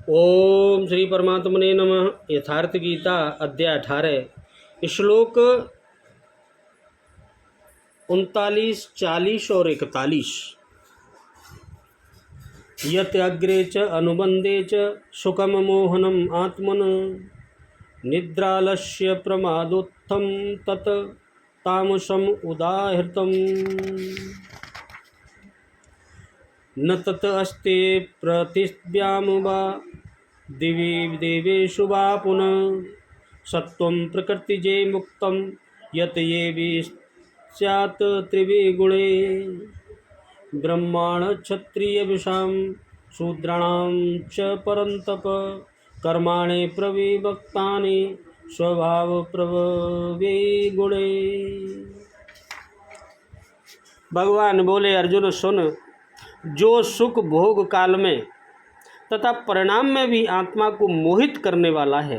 ओम श्री परमात्मने नमः। यथार्थ गीता अध्याय 18 श्लोक 39, 40 और 41। यत् अग्रे च अनुबंधे च सुखम मोहनम आत्मन निद्रालस्य प्रमादोत्थम तत् तामसम उदाहृतम न तत् अस्ते पृथिव्याम वा दिवि देवेषु वा पुनः सत्वं प्रकृतिजे मुक्तं यत् ये स्यात् त्रिविगुणे ब्रह्माण क्षत्रिय विषां शूद्राणां च परन्तप कर्माणि प्रविभक्तानि स्वभाव प्रभवे गुणे। भगवान बोले, अर्जुन सुन, जो सुख भोग काल में तथा परिणाम में भी आत्मा को मोहित करने वाला है,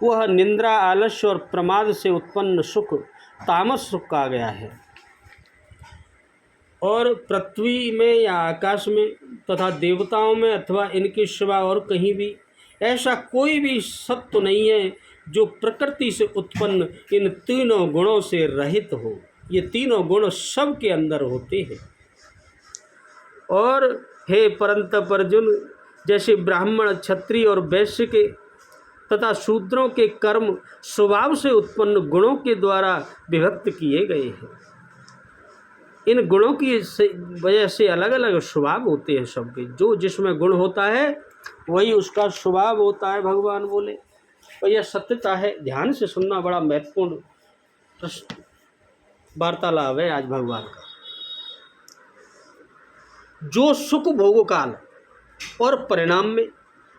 वह निंद्रा, आलस्य और प्रमाद से उत्पन्न सुख तामस सुख कहा गया है। और पृथ्वी में या आकाश में तथा देवताओं में अथवा इनके सिवा और कहीं भी ऐसा कोई भी सत्व नहीं है जो प्रकृति से उत्पन्न इन तीनों गुणों से रहित हो। ये तीनों गुण सबके अंदर होते हैं। और हे परंतप अर्जुन, जैसे ब्राह्मण, क्षत्रिय और वैश्य के तथा शूद्रों के कर्म स्वभाव से उत्पन्न गुणों के द्वारा विभक्त किए गए हैं। इन गुणों की वजह से अलग अलग स्वभाव होते हैं सबके। जो जिसमें गुण होता है वही उसका स्वभाव होता है। भगवान बोले, और यह सत्यता है। ध्यान से सुनना, बड़ा महत्वपूर्ण वार्तालाप है आज भगवान का। जो सुख भोग काल और परिणाम में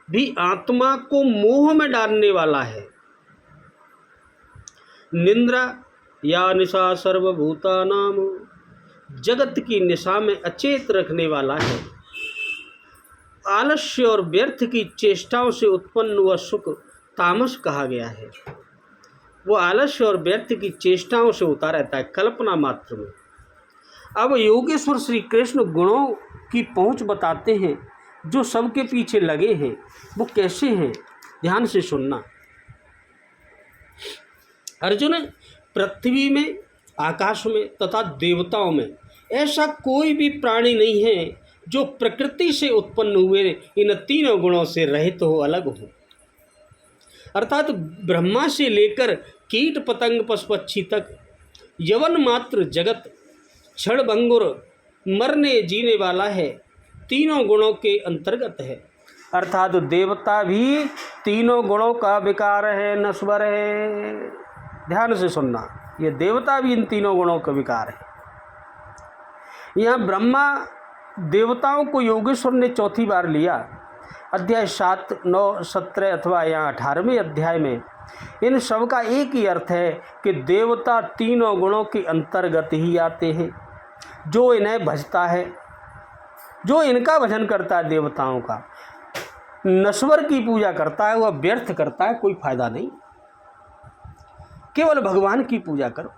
भी आत्मा को मोह में डालने वाला है, निंद्रा या निशा सर्वभूतानाम, जगत की निशा में अचेत रखने वाला है, आलस्य और व्यर्थ की चेष्टाओं से उत्पन्न वह सुख तामस कहा गया है। वो आलस्य और व्यर्थ की चेष्टाओं से होता रहता है, कल्पना मात्र में। अब योगेश्वर श्री कृष्ण गुणों की पहुंच बताते हैं जो सबके पीछे लगे हैं। वो कैसे हैं, ध्यान से सुनना। अर्जुन, पृथ्वी में, आकाश में तथा देवताओं में ऐसा कोई भी प्राणी नहीं है जो प्रकृति से उत्पन्न हुए इन तीनों गुणों से रहित हो, अलग हो। अर्थात ब्रह्मा से लेकर कीट पतंग पशु पक्षी तक यवन मात्र जगत क्षण भंगुर मरने जीने वाला है, तीनों गुणों के अंतर्गत है। अर्थात देवता भी तीनों गुणों का विकार है, नश्वर है। ध्यान से सुनना, ये देवता भी इन तीनों गुणों का विकार है। यहाँ ब्रह्मा देवताओं को योगेश्वर ने चौथी बार लिया। अध्याय 7, 9, 17 अथवा यहाँ 18वें अध्याय में इन सब का एक ही अर्थ है कि देवता तीनों गुणों के अंतर्गत ही आते हैं। जो इन्हें भजता है, जो इनका भजन करता है, देवताओं का, नश्वर की पूजा करता है, वह व्यर्थ करता है, कोई फायदा नहीं। केवल भगवान की पूजा करो।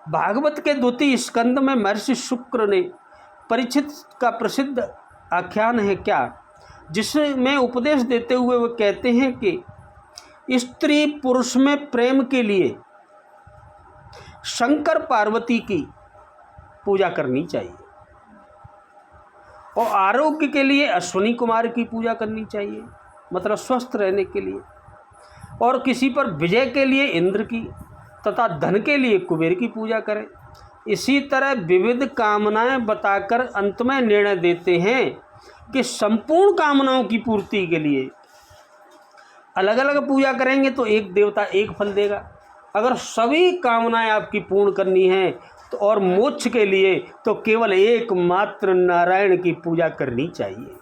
भागवत के 2 स्कंद में महर्षि शुक्र ने परीक्षित का प्रसिद्ध आख्यान है क्या, जिसमें उपदेश देते हुए वो कहते हैं कि स्त्री पुरुष में प्रेम के लिए शंकर पार्वती की पूजा करनी चाहिए और आरोग्य के लिए अश्विनी कुमार की पूजा करनी चाहिए, मतलब स्वस्थ रहने के लिए, और किसी पर विजय के लिए इंद्र की तथा धन के लिए कुबेर की पूजा करें। इसी तरह विविध कामनाएं बताकर अंत में निर्णय देते हैं कि संपूर्ण कामनाओं की पूर्ति के लिए अलग अलग पूजा करेंगे तो एक देवता एक फल देगा। अगर सभी कामनाएं आपकी पूर्ण करनी है तो और मोक्ष के लिए तो केवल एकमात्र नारायण की पूजा करनी चाहिए।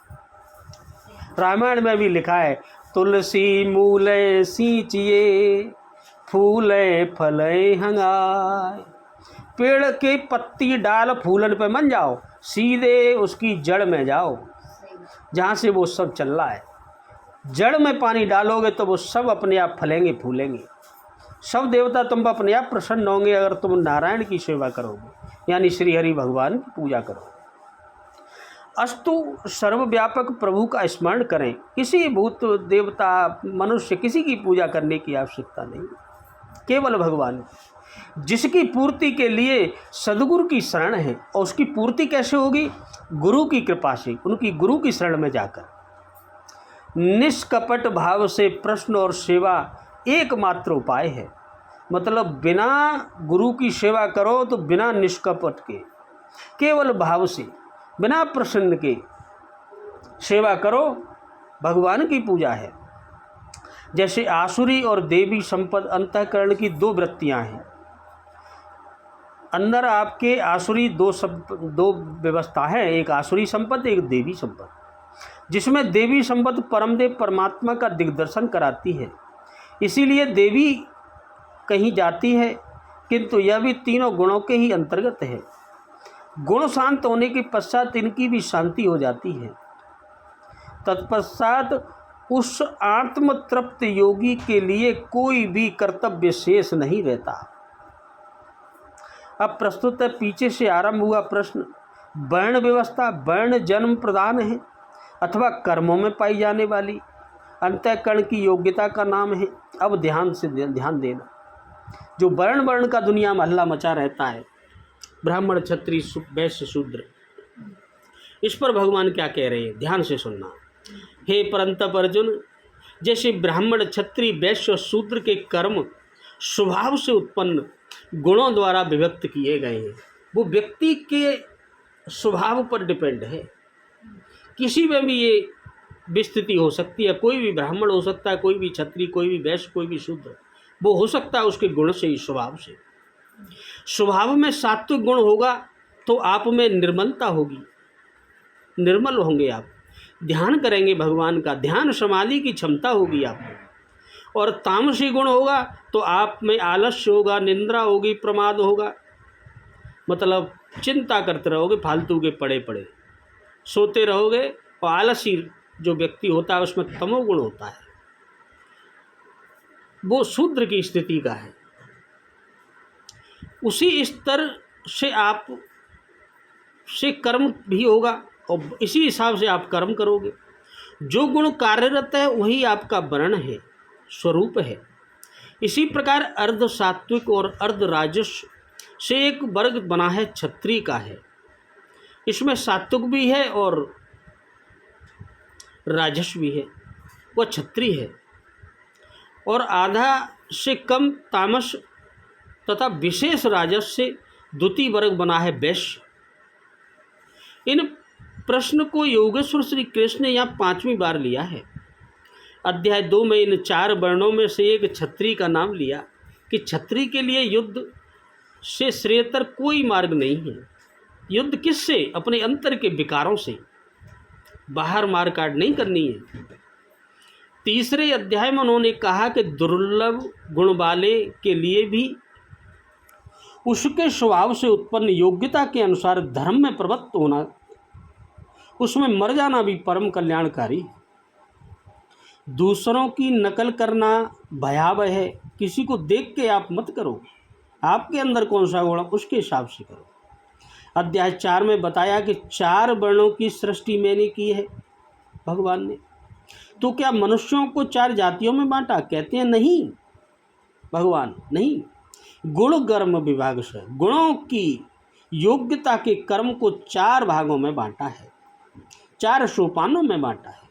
रामायण में भी लिखा है, तुलसी मूले सींचिए, फूले फले हंगाए। पेड़ के पत्ती डाल फूलन पे मन जाओ, सीधे उसकी जड़ में जाओ जहाँ से वो सब चल रहा है। जड़ में पानी डालोगे तो वो सब अपने आप फलेंगे, फूलेंगे। सब देवता तुम पर अपने आप प्रसन्न होंगे अगर तुम नारायण की सेवा करोगे, यानी श्री हरि भगवान की पूजा करो। अस्तु सर्वव्यापक प्रभु का स्मरण करें, किसी भूत देवता मनुष्य किसी की पूजा करने की आवश्यकता नहीं, केवल भगवान जिसकी पूर्ति के लिए सदगुरु की शरण है। और उसकी पूर्ति कैसे होगी? गुरु की कृपा से, उनकी गुरु की शरण में जाकर। निष्कपट भाव से प्रश्न और सेवा एकमात्र उपाय है। मतलब बिना गुरु की सेवा करो तो बिना निष्कपट के, केवल भाव से, बिना प्रसन्न के सेवा करो, भगवान की पूजा है। जैसे आसुरी और देवी संपद अंतःकरण की दो वृत्तियां हैं। अंदर आपके आसुरी दो व्यवस्था है, एक आसुरी संपद, एक देवी संपद, जिसमें देवी संपद परमदेव परमात्मा का दिग्दर्शन कराती है, इसीलिए देवी कहीं जाती है, किंतु यह भी तीनों गुणों के ही अंतर्गत है। गुण शांत होने के पश्चात इनकी भी शांति हो जाती है। तत्पश्चात उस आत्म तृप्त योगी के लिए कोई भी कर्तव्य शेष नहीं रहता। अब प्रस्तुत है पीछे से आरंभ हुआ प्रश्न, वर्ण व्यवस्था वर्ण जन्म प्रदान है अथवा कर्मों में पाई जाने वाली अंतःकरण की योग्यता का नाम है। अब ध्यान देना, जो वर्ण का दुनिया में हल्ला मचा रहता है, ब्राह्मण क्षत्रिय वैश्य शूद्र, इस पर भगवान क्या कह रहे हैं, ध्यान से सुनना। हे परंतप अर्जुन, जैसे ब्राह्मण क्षत्रिय वैश्य और शूद्र के कर्म स्वभाव से उत्पन्न गुणों द्वारा विभक्त किए गए हैं, वो व्यक्ति के स्वभाव पर डिपेंड है। किसी में भी ये विस्तृति हो सकती है, कोई भी ब्राह्मण हो सकता है, कोई भी क्षत्रिय, कोई भी वैश्य, कोई भी शूद्र, वो हो सकता है उसके गुण से ही, स्वभाव से। स्वभाव में सात्विक गुण होगा तो आप में निर्मलता होगी, निर्मल होंगे आप, ध्यान करेंगे भगवान का, ध्यान समाधि की क्षमता होगी आपको। और तामसी गुण होगा तो आप में आलस्य होगा, निंद्रा होगी, प्रमाद होगा, मतलब चिंता करते रहोगे, फालतू के पड़े पड़े सोते रहोगे। और आलसी जो व्यक्ति होता है उसमें तमोगुण होता है, वो शूद्र की स्थिति का है। उसी स्तर से आप से कर्म भी होगा और इसी हिसाब से आप कर्म करोगे। जो गुण कार्यरत है वही आपका वर्ण है, स्वरूप है। इसी प्रकार अर्ध सात्विक और अर्ध राजस से एक वर्ग बना है, क्षत्रिय का है। इसमें सात्विक भी है और राजस भी है, वह क्षत्रिय है। और आधा से कम तामस तथा विशेष राजस से द्वितीय वर्ग बना है, वैश्य। इन प्रश्न को योगेश्वर श्री कृष्ण ने यहाँ 5वीं बार लिया है। अध्याय 2 में इन 4 वर्णों में से एक क्षत्रिय का नाम लिया कि क्षत्रिय के लिए युद्ध से श्रेयतर कोई मार्ग नहीं है। युद्ध किससे? अपने अंतर के विकारों से, बाहर मारकाट नहीं करनी है। तीसरे अध्याय में उन्होंने कहा कि दुर्लभ गुण वाले के लिए भी उसके स्वभाव से उत्पन्न योग्यता के अनुसार धर्म में प्रवृत्त होना, उसमें मर जाना भी परम कल्याणकारी है। दूसरों की नकल करना भयावह है, किसी को देख के आप मत करो, आपके अंदर कौन सा गुण उसके हिसाब से करो। अध्याय 4 में बताया कि 4 वर्णों की सृष्टि मैंने की है भगवान ने। तो क्या मनुष्यों को 4 जातियों में बांटा? कहते हैं नहीं भगवान, नहीं, गुण कर्म विभाग से गुणों की योग्यता के कर्म को 4 भागों में बांटा है, 4 सोपानों में बांटा है।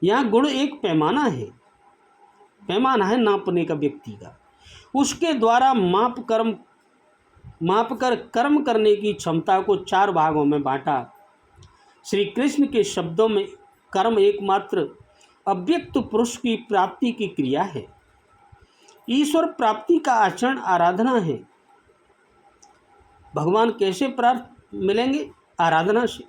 यहाँ गुण एक पैमाना है, पैमाना है नापने का व्यक्ति का, उसके द्वारा माप कर कर्म करने की क्षमता को 4 भागों में बांटा। श्री कृष्ण के शब्दों में कर्म एकमात्र अव्यक्त पुरुष की प्राप्ति की क्रिया है, ईश्वर प्राप्ति का आचरण आराधना है। भगवान कैसे प्राप्त मिलेंगे? आराधना से,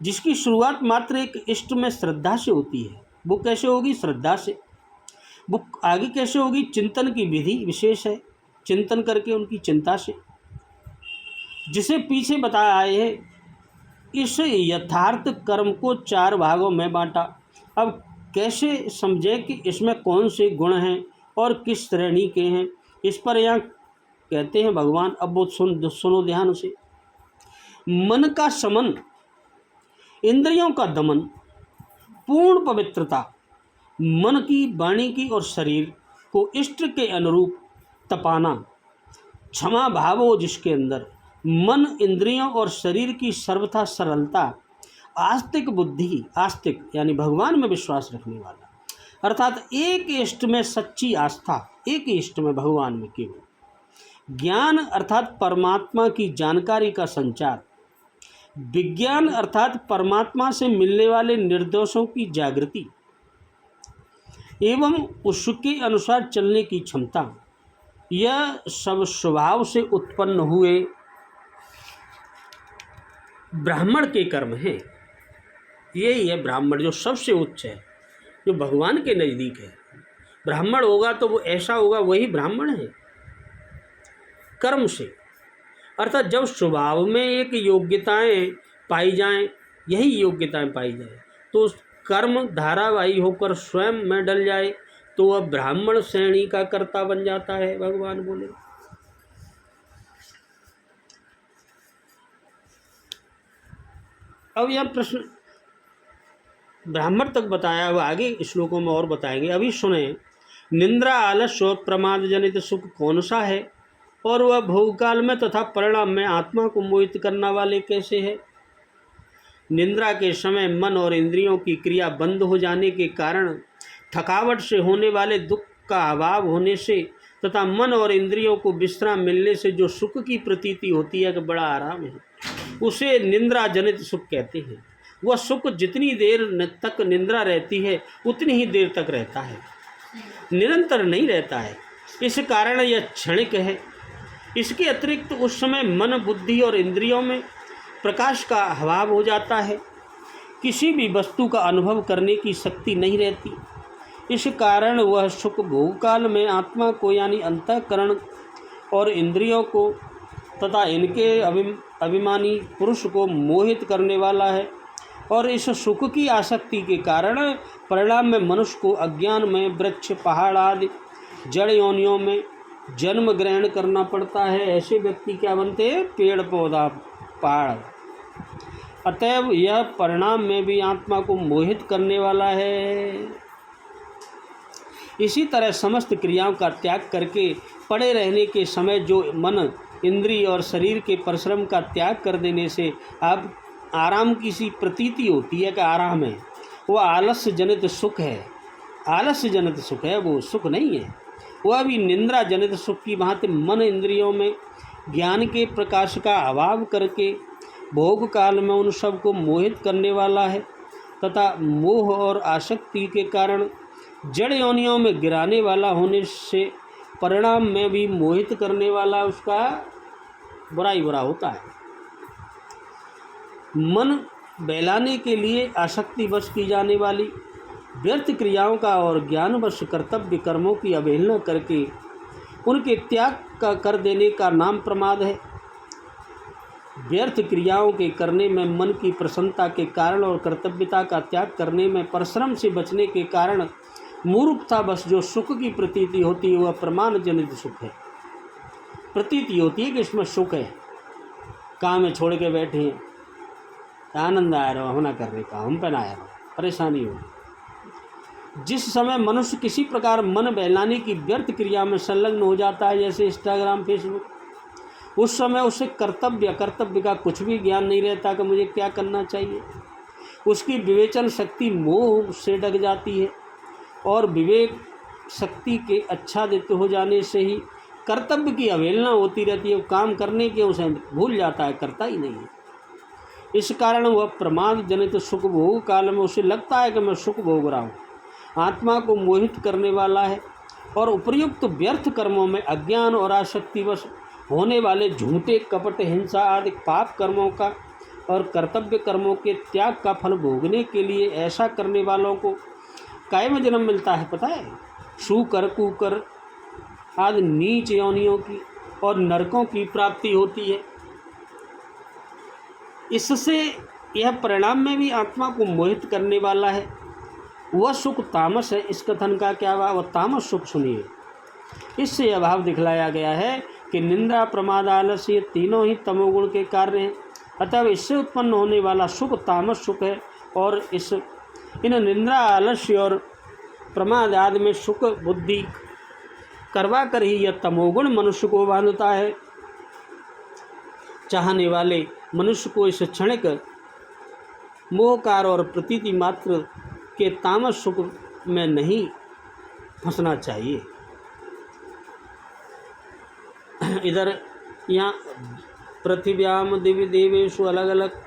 जिसकी शुरुआत मात्र एक इष्ट में श्रद्धा से होती है। वो कैसे होगी? श्रद्धा से। वो आगे कैसे होगी? चिंतन की विधि विशेष है, चिंतन करके उनकी चिंता से, जिसे पीछे बताया आए हैं। इस यथार्थ कर्म को 4 भागों में बांटा। अब कैसे समझें कि इसमें कौन से गुण हैं और किस श्रेणी के हैं, इस पर यहाँ कहते हैं भगवान। अब वो सुनो ध्यान से। मन का समन इंद्रियों का दमन, पूर्ण पवित्रता, मन की, वाणी की और शरीर को इष्ट के अनुरूप तपाना, क्षमा भाव हो जिसके अंदर, मन, इंद्रियों और शरीर की सर्वथा सरलता, आस्तिक बुद्धि, आस्तिक यानी भगवान में विश्वास रखने वाला, अर्थात एक इष्ट में सच्ची आस्था, एक इष्ट में भगवान में केवल, ज्ञान अर्थात परमात्मा की जानकारी का संचार, विज्ञान अर्थात परमात्मा से मिलने वाले निर्दोषों की जागृति एवं उसके अनुसार चलने की क्षमता, यह सब स्वभाव से उत्पन्न हुए ब्राह्मण के कर्म हैं। यही है ब्राह्मण, जो सबसे उच्च है, जो भगवान के नज़दीक है। ब्राह्मण होगा तो वो ऐसा होगा, वही ब्राह्मण है कर्म से, अर्थात जब स्वभाव में एक योग्यताएं पाई जाएं, यही योग्यताएं पाई जाएं, तो कर्म धारावाही होकर स्वयं में डल जाए तो वह ब्राह्मण श्रेणी का कर्ता बन जाता है। भगवान बोले अब यह प्रश्न ब्राह्मण तक बताया, अब आगे श्लोकों में और बताएंगे। अभी सुने, निंद्रा, आलस्य और प्रमाद जनित सुख कौन सा है और वह भोगकाल में तथा परिणाम में आत्मा को मोहित करने वाले कैसे है। निंद्रा के समय मन और इंद्रियों की क्रिया बंद हो जाने के कारण थकावट से होने वाले दुख का अभाव होने से तथा मन और इंद्रियों को विश्राम मिलने से जो सुख की प्रतीति होती है कि बड़ा आराम है, उसे निंद्रा जनित सुख कहते हैं। वह सुख जितनी देर तक निंद्रा रहती है उतनी ही देर तक रहता है, निरंतर नहीं रहता है। इस कारण यह क्षणिक है। इसके अतिरिक्त उस समय मन, बुद्धि और इंद्रियों में प्रकाश का अभाव हो जाता है, किसी भी वस्तु का अनुभव करने की शक्ति नहीं रहती। इस कारण वह सुख भोगकाल में आत्मा को यानी अंतःकरण और इंद्रियों को तथा इनके अभिमानी पुरुष को मोहित करने वाला है, और इस सुख की आसक्ति के कारण परिणाम में मनुष्य को अज्ञान में वृक्ष, पहाड़ आदि जड़ योनियों में जन्म ग्रहण करना पड़ता है। ऐसे व्यक्ति क्या बनते हैं? पेड़ पौधा, पहाड़। अतएव यह परिणाम में भी आत्मा को मोहित करने वाला है। इसी तरह समस्त क्रियाओं का त्याग करके पड़े रहने के समय जो मन, इंद्रिय और शरीर के परिश्रम का त्याग कर देने से अब आराम की सी प्रतीति होती है कि आराम है, वह आलस्य जनित सुख है। आलस्य जनित सुख है, वो सुख नहीं है। वह भी निंद्रा जनित सुख की भांति मन, इंद्रियों में ज्ञान के प्रकाश का अभाव करके भोग काल में उन सब को मोहित करने वाला है तथा मोह और आसक्ति के कारण जड़ योनियों में गिराने वाला होने से परिणाम में भी मोहित करने वाला उसका बुरा ही बुरा होता है। मन बहलाने के लिए आसक्तिवश की जाने वाली व्यर्थ क्रियाओं का और ज्ञानवश कर्तव्य कर्मों की अवहेलना करके उनके त्याग का कर देने का नाम प्रमाद है। व्यर्थ क्रियाओं के करने में मन की प्रसन्नता के कारण और कर्तव्यता का त्याग करने में परिश्रम से बचने के कारण मूर्खता बस जो सुख की प्रतीति होती है वह प्रमाण जनित सुख है। प्रतीति होती है कि इसमें सुख है, काम में छोड़ के बैठे हैं, आनंद आ रहा होना करने का, हम पे ना आया परेशानी हो। जिस समय मनुष्य किसी प्रकार मन बहलाने की व्यर्थ क्रिया में संलग्न हो जाता है, जैसे इंस्टाग्राम, फेसबुक, उस समय उसे कर्तव्य का कुछ भी ज्ञान नहीं रहता कि मुझे क्या करना चाहिए। उसकी विवेचन शक्ति मोह से ढक जाती है और विवेक शक्ति के आच्छादित हो जाने से ही कर्तव्य की अवहेलना होती रहती है। काम करने के उसे भूल जाता है, करता ही नहीं है। इस कारण वह प्रमाद जनित सुख भोग काल में उसे लगता है कि मैं सुख भोग रहा हूँ, आत्मा को मोहित करने वाला है, और उपयुक्त व्यर्थ कर्मों में अज्ञान और आसक्तिवश होने वाले झूठे, कपट, हिंसा आदि पाप कर्मों का और कर्तव्य कर्मों के त्याग का फल भोगने के लिए ऐसा करने वालों को काय में जन्म मिलता है पता है? शूकर, कुकर आदि नीच योनियों की और नरकों की प्राप्ति होती है। इससे यह परिणाम में भी आत्मा को मोहित करने वाला है। वह सुख तामस है। इस कथन का क्या हुआ? वह तामस सुख सुनिए। इससे यह भाव दिखलाया गया है कि निंदा, प्रमाद, आलस्य ये तीनों ही तमोगुण के कार्य हैं। अतः इससे उत्पन्न होने वाला सुख तामस सुख है, और इन निंद्रा, आलस्य और प्रमाद आदि में सुख बुद्धि करवा कर ही यह तमोगुण मनुष्य को बांधता है। चाहने वाले मनुष्य को इस क्षणिक मोहकार और प्रतीति मात्र के तामस सुख में नहीं फंसना चाहिए। इधर यहाँ पृथिव्याम दिव्य देवेशु अलग अलग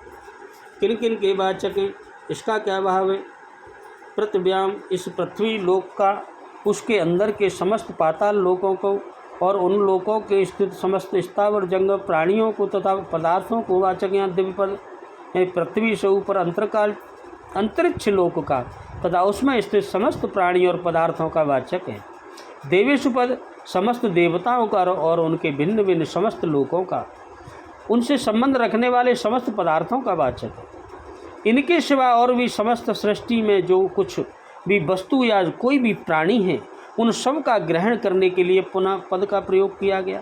किन किन के वाचक हैं, इसका क्या भाव है। पृथिव्याम इस पृथ्वी लोक का, उसके अंदर के समस्त पाताल लोकों को और उन लोकों के स्थित समस्त स्थावर जंगम प्राणियों को तथा पदार्थों को वाचक यहाँ दिव्य पद है। पृथ्वी से ऊपर अंतरकाल अंतरिक्ष लोक का तथा उसमें स्थित समस्त प्राणी और पदार्थों का वाचक है। देवेशु पद समस्त देवताओं का और उनके भिन्न भिन्न समस्त लोकों का, उनसे संबंध रखने वाले समस्त पदार्थों का वाचक है। इनके सिवा और भी समस्त सृष्टि में जो कुछ भी वस्तु या कोई भी प्राणी है, उन सब का ग्रहण करने के लिए पुनः पद का प्रयोग किया गया।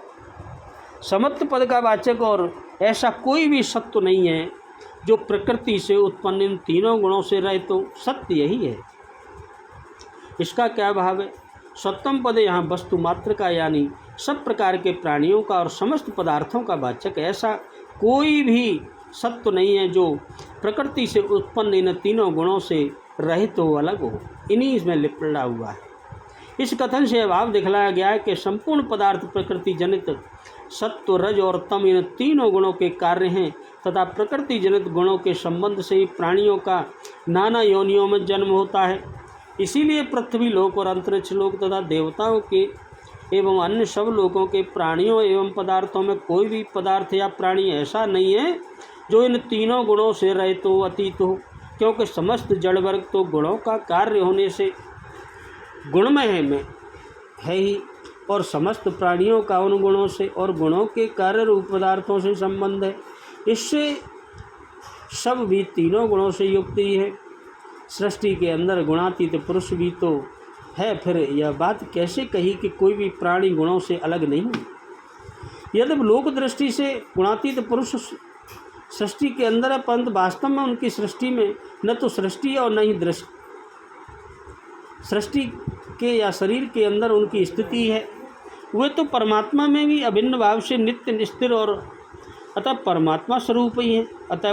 समस्त पद का वाचक और ऐसा कोई भी सत्य नहीं है जो प्रकृति से उत्पन्न इन तीनों गुणों से रहे, तो सत्य यही है। इसका क्या भाव है। सप्तम पद यहाँ वस्तु मात्र का, यानी सब प्रकार के प्राणियों का और समस्त पदार्थों का वाचक। ऐसा कोई भी सत्य नहीं है जो प्रकृति से उत्पन्न इन तीनों गुणों से रहित हो, अलग हो, इन्हीं इसमें लिपटा हुआ है। इस कथन से भाव दिखलाया गया है कि संपूर्ण पदार्थ प्रकृति जनित सत्व, रज और तम इन तीनों गुणों के कार्य हैं तथा प्रकृति जनित गुणों के संबंध से ही प्राणियों का नाना योनियों में जन्म होता है। इसीलिए पृथ्वी लोक और अंतरिक्ष लोक तथा देवताओं के एवं अन्य सब लोगों के प्राणियों एवं पदार्थों में कोई भी पदार्थ या प्राणी ऐसा नहीं है जो इन तीनों गुणों से रहित हो, अतीत हो, क्योंकि समस्त जड़ वर्ग तो गुणों का कार्य होने से गुणमय है ही, और समस्त प्राणियों का उन गुणों से और गुणों के कार्य रूप पदार्थों से संबंध है। इससे सब भी तीनों गुणों से युक्त ही है। सृष्टि के अंदर गुणातीत पुरुष भी तो है, फिर यह बात कैसे कही कि कोई भी प्राणी गुणों से अलग नहीं। यदि लोक दृष्टि से गुणातीत पुरुष सृष्टि के अंदर है, परंतु वास्तव में उनकी सृष्टि में न तो सृष्टि और न ही सृष्टि के या शरीर के अंदर उनकी स्थिति है। वे तो परमात्मा में भी अभिन्न भाव से नित्य स्थिर और अतः परमात्मा स्वरूप ही है। अतः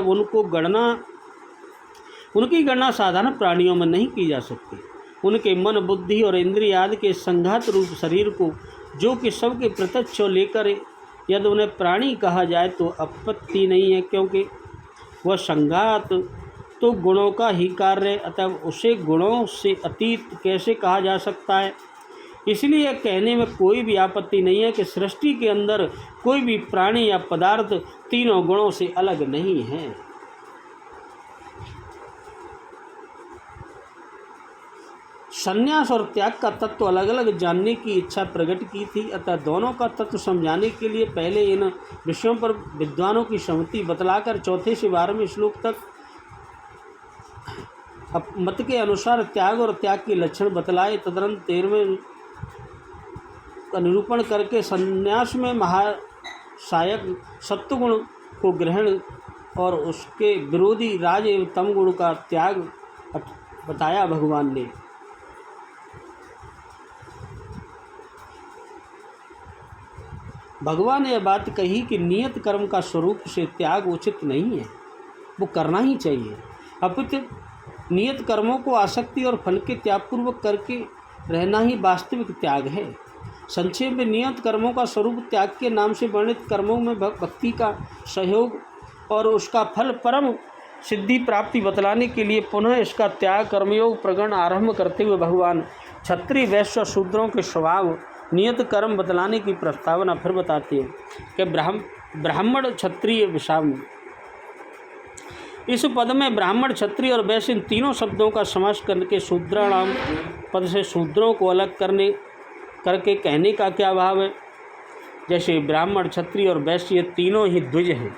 उनकी गणना साधारण प्राणियों में नहीं की जा सकती। उनके मन, बुद्धि और इंद्रिय आदि के संघात रूप शरीर को, जो कि सबके प्रत्यक्ष लेकर यदि उन्हें प्राणी कहा जाए तो आपत्ति नहीं है, क्योंकि वह संघात तो गुणों का ही कार्य है। अतः उसे गुणों से अतीत कैसे कहा जा सकता है। इसलिए कहने में कोई भी आपत्ति नहीं है कि सृष्टि के अंदर कोई भी प्राणी या पदार्थ तीनों गुणों से अलग नहीं है। संन्यास और त्याग का तत्व अलग अलग जानने की इच्छा प्रकट की थी। अतः दोनों का तत्व समझाने के लिए पहले इन विषयों पर विद्वानों की सहमति बतलाकर चौथे से 12वें श्लोक तक मत के अनुसार त्याग और त्याग के लक्षण बतलाए। तदनंतर 13वें का निरूपण करके संन्यास में महासायक सत्वगुण को ग्रहण और उसके विरोधी राज एवं तम गुण का त्याग बताया। भगवान ने यह बात कही कि नियत कर्म का स्वरूप से त्याग उचित नहीं है, वो करना ही चाहिए। अपितु नियत कर्मों को आसक्ति और फल के त्यागपूर्वक करके रहना ही वास्तविक त्याग है। संक्षेप में नियत कर्मों का स्वरूप त्याग के नाम से वर्णित कर्मों में भक्ति का सहयोग और उसका फल परम सिद्धि प्राप्ति बतलाने के लिए पुनः इसका त्याग कर्मयोग प्रकरण आरंभ करते हुए भगवान क्षत्रिय वैश्य शूद्रों के स्वभाव नियत कर्म बतलाने की प्रस्तावना फिर बताते हैं कि ब्राह्मण क्षत्रिय विषाम। इस पद में ब्राह्मण, क्षत्रिय और वैश्य इन तीनों शब्दों का समास करके शूद्राणाम पद से शूद्रों को अलग करके कहने का क्या भाव है। जैसे ब्राह्मण, क्षत्रिय और वैश्य ये तीनों ही द्विज हैं,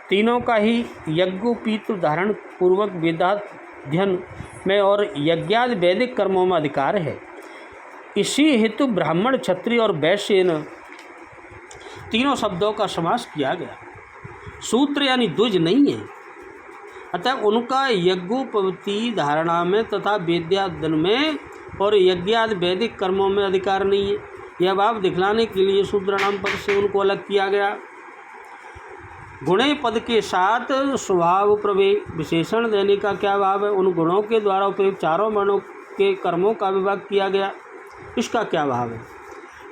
तीनों का ही यज्ञोपीत धारण पूर्वक वेदाध्ययन में और यज्ञादि वैदिक कर्मों में अधिकार है। इसी हेतु ब्राह्मण, क्षत्रिय और वैश्य इन तीनों शब्दों का समास किया गया। सूत्र यानी द्विज नहीं है। अतः उनका यज्ञोपवीति धारणा में तथा वेद्यादन में और यज्ञादि वैदिक कर्मों में अधिकार नहीं है। यह भाव दिखलाने के लिए शूद्र नाम पद से उनको अलग किया गया। गुणे पद के साथ स्वभाव प्रवेश विशेषण देने का क्या भाव है? उन गुणों के द्वारा उपयुक्त चारों वर्णों के कर्मों का विभाग किया गया, इसका क्या भाव है?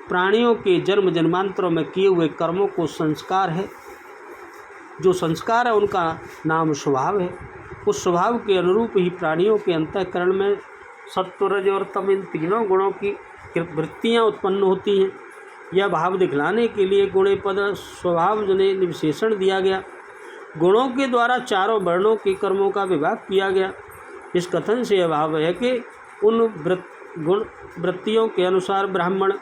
प्राणियों के जन्म जन्मांतरों में किए हुए कर्मों को संस्कार है, जो संस्कार है उनका नाम स्वभाव है। उस स्वभाव के अनुरूप ही प्राणियों के अंतःकरण में सत्व रज और तम इन तीनों गुणों की वृत्तियाँ उत्पन्न होती हैं। यह भाव दिखलाने के लिए गुणे पद स्वभाव जने विशेषण दिया गया। गुणों के द्वारा चारों वर्णों के कर्मों का विभाग किया गया। इस कथन से यह भाव है कि उन गुण वृत्तियों के अनुसार ब्राह्मण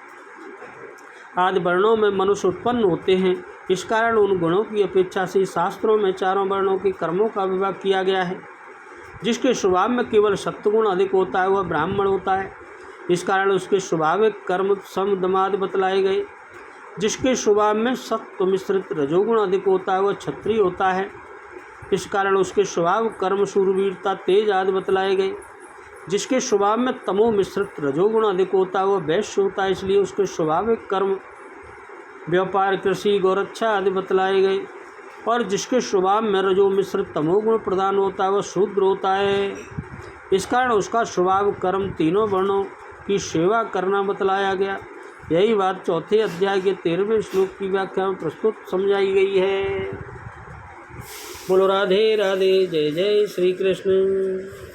आदि वर्णों में मनुष्य उत्पन्न होते हैं। इस कारण उन गुणों की अपेक्षा से शास्त्रों में चारों वर्णों के कर्मों का विभाग किया गया है। जिसके स्वभाव में केवल सत्वगुण अधिक होता है वह ब्राह्मण होता है। इस कारण उसके स्वाभाविक कर्म सम दमाद बतलाए गए। जिसके स्वभाव में सत्व मिश्रित रजोगुण अधिक होता है वह क्षत्रिय होता है। इस कारण उसके स्वभाव कर्म शूरवीरता तेज आदि बतलाए गए। जिसके स्वभाव में तमो मिश्रित रजोगुण अधिक होता है वह वैश्य होता है, इसलिए उसके स्वाभाविक कर्म व्यापार कृषि गौरक्षा आदि बतलाए गए। और जिसके स्वभाव में रजो मिश्रित तमोगुण प्रदान होता है वह शूद्र होता है। इस कारण उसका स्वभाव कर्म तीनों वर्णों की सेवा करना बतलाया गया। यही बात चौथे अध्याय के 13वें श्लोक की व्याख्या में प्रस्तुत समझाई गई है। बोलो राधे राधे, जय जय श्री कृष्ण।